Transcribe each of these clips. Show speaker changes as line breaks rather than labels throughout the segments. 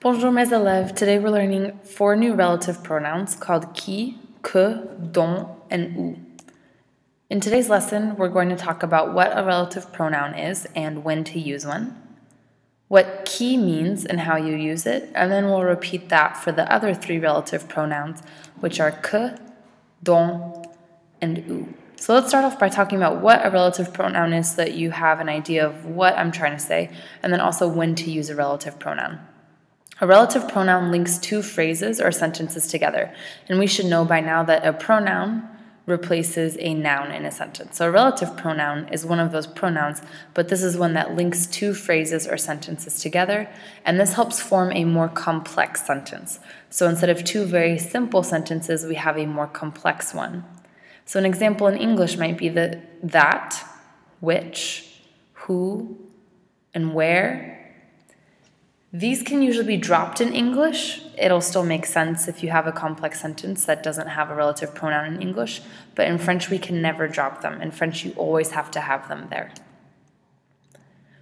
Bonjour mes élèves. Today we're learning 4 new relative pronouns called qui, que, dont, and où. In today's lesson, we're going to talk about what a relative pronoun is and when to use one, what qui means and how you use it, and then we'll repeat that for the other 3 relative pronouns, which are que, dont, and où. So let's start off by talking about what a relative pronoun is so that you have an idea of what I'm trying to say, and then also when to use a relative pronoun. A relative pronoun links 2 phrases or sentences together, and we should know by now that a pronoun replaces a noun in a sentence. So a relative pronoun is one of those pronouns, but this is one that links 2 phrases or sentences together, and this helps form a more complex sentence. So instead of 2 very simple sentences, we have a more complex one. So an example in English might be that, which, who, and where. These can usually be dropped in English. It'll still make sense if you have a complex sentence that doesn't have a relative pronoun in English, but in French we can never drop them. In French you always have to have them there.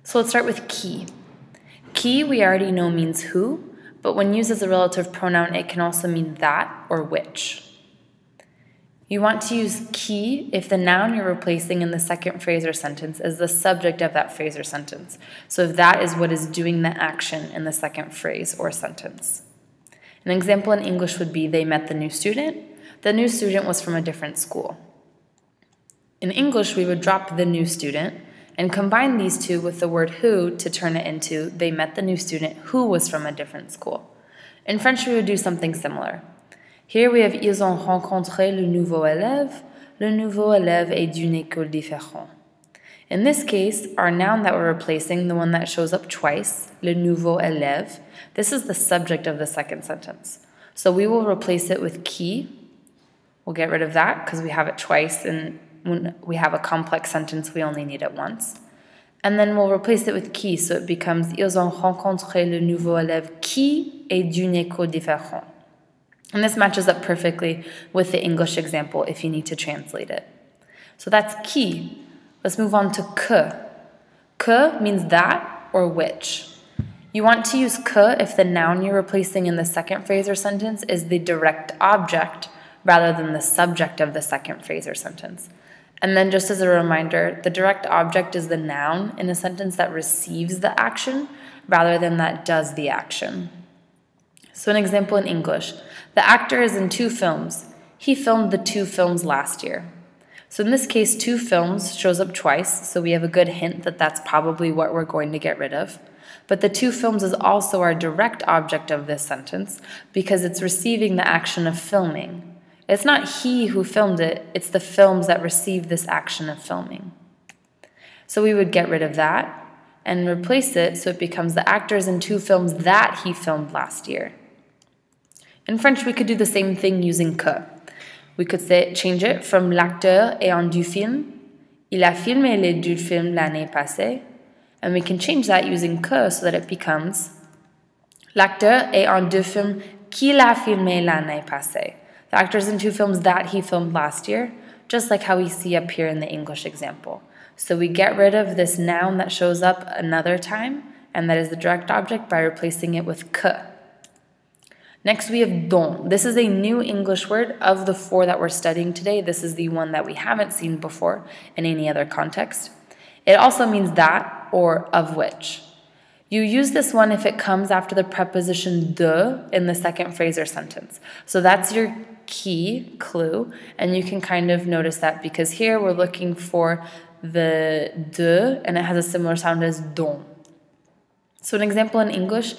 So let's start with qui. Qui we already know means who, but when used as a relative pronoun it can also mean that or which. You want to use qui if the noun you're replacing in the second phrase or sentence is the subject of that phrase or sentence. So if that is what is doing the action in the second phrase or sentence. An example in English would be they met the new student. The new student was from a different school. In English, we would drop the new student and combine these 2 with the word who to turn it into they met the new student who was from a different school. In French, we would do something similar. Here we have ils ont rencontré le nouveau élève. Le nouveau élève est d'une école différente. In this case, our noun that we're replacing, the one that shows up twice, le nouveau élève, this is the subject of the second sentence. So we will replace it with qui. We'll get rid of that because we have it twice, and when we have a complex sentence, we only need it once. And then we'll replace it with qui, so it becomes ils ont rencontré le nouveau élève qui est d'une école différente. And this matches up perfectly with the English example if you need to translate it. So that's qui. Let's move on to que. Que means that or which. You want to use que if the noun you're replacing in the second phrase or sentence is the direct object rather than the subject of the second phrase or sentence. And then just as a reminder, the direct object is the noun in a sentence that receives the action rather than that does the action. So an example in English, the actor is in 2 films. He filmed the 2 films last year. So in this case, 2 films shows up twice, so we have a good hint that that's probably what we're going to get rid of. But the 2 films is also our direct object of this sentence because it's receiving the action of filming. It's not he who filmed it, it's the films that receive this action of filming. So we would get rid of that and replace it so it becomes the actor is in 2 films that he filmed last year. In French, we could do the same thing using que. We could change it from l'acteur est en 2 films. Il a filmé les 2 films l'année passée. And we can change that using que so that it becomes l'acteur est en 2 films qu'il a filmé l'année passée. The actor is in 2 films that he filmed last year, just like how we see up here in the English example. So we get rid of this noun that shows up another time, and that is the direct object, by replacing it with que. Next we have dont. This is a new English word. Of the 4 that we're studying today, this is the one that we haven't seen before in any other context. It also means that or of which. You use this one if it comes after the preposition de in the second phrase or sentence. So that's your key clue, and you can kind of notice that because here we're looking for the de and it has a similar sound as dont. So an example in English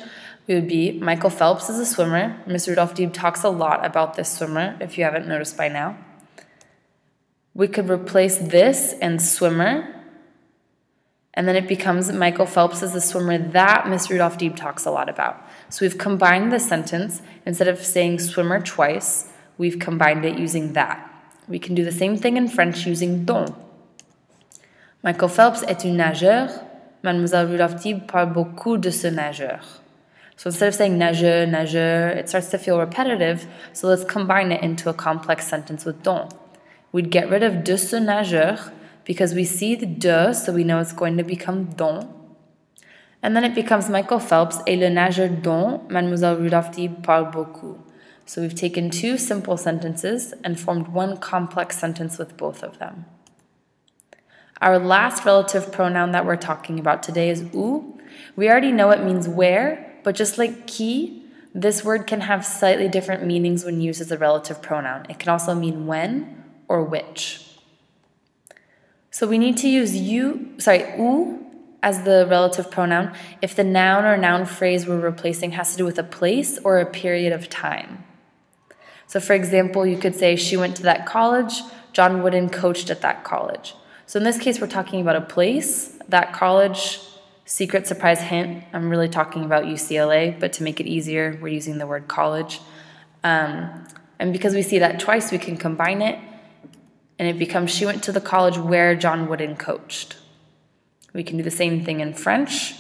would be Michael Phelps is a swimmer. Ms. Rudolph Dieb talks a lot about this swimmer, if you haven't noticed by now. We could replace this and swimmer, and then it becomes Michael Phelps is the swimmer that Ms. Rudolph Dieb talks a lot about. So we've combined the sentence. Instead of saying swimmer twice, we've combined it using that. We can do the same thing in French using dont. Michael Phelps est un nageur. Mademoiselle Rudolph Dieb parle beaucoup de ce nageur. So instead of saying nageur, nageur, it starts to feel repetitive, so let's combine it into a complex sentence with dont. We'd get rid of de ce nageur because we see the de, so we know it's going to become dont. And then it becomes Michael Phelps est le nageur dont Mademoiselle Rudolphy parle beaucoup. So we've taken two simple sentences and formed one complex sentence with both of them. Our last relative pronoun that we're talking about today is où. We already know it means where, but just like qui, this word can have slightly different meanings when used as a relative pronoun. It can also mean when or which. So we need to use où as the relative pronoun if the noun or noun phrase we're replacing has to do with a place or a period of time. So for example, you could say, she went to that college, John Wooden coached at that college. So in this case, we're talking about a place, that college, secret surprise hint, I'm really talking about UCLA, but to make it easier, we're using the word college. And because we see that twice, we can combine it, and it becomes, she went to the college where John Wooden coached. We can do the same thing in French.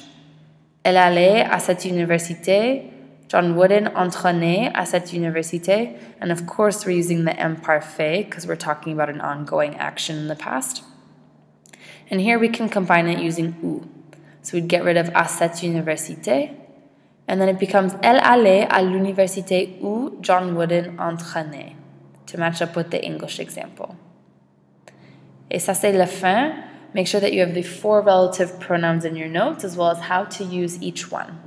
Elle allait à cette université. John Wooden entraînait à cette université. And of course, we're using the imparfait because we're talking about an ongoing action in the past. And here we can combine it using où. So we'd get rid of à cette université. And then it becomes elle allait à l'université où John Wooden entraînait, to match up with the English example. Et ça, c'est la fin. Make sure that you have the 4 relative pronouns in your notes as well as how to use each one.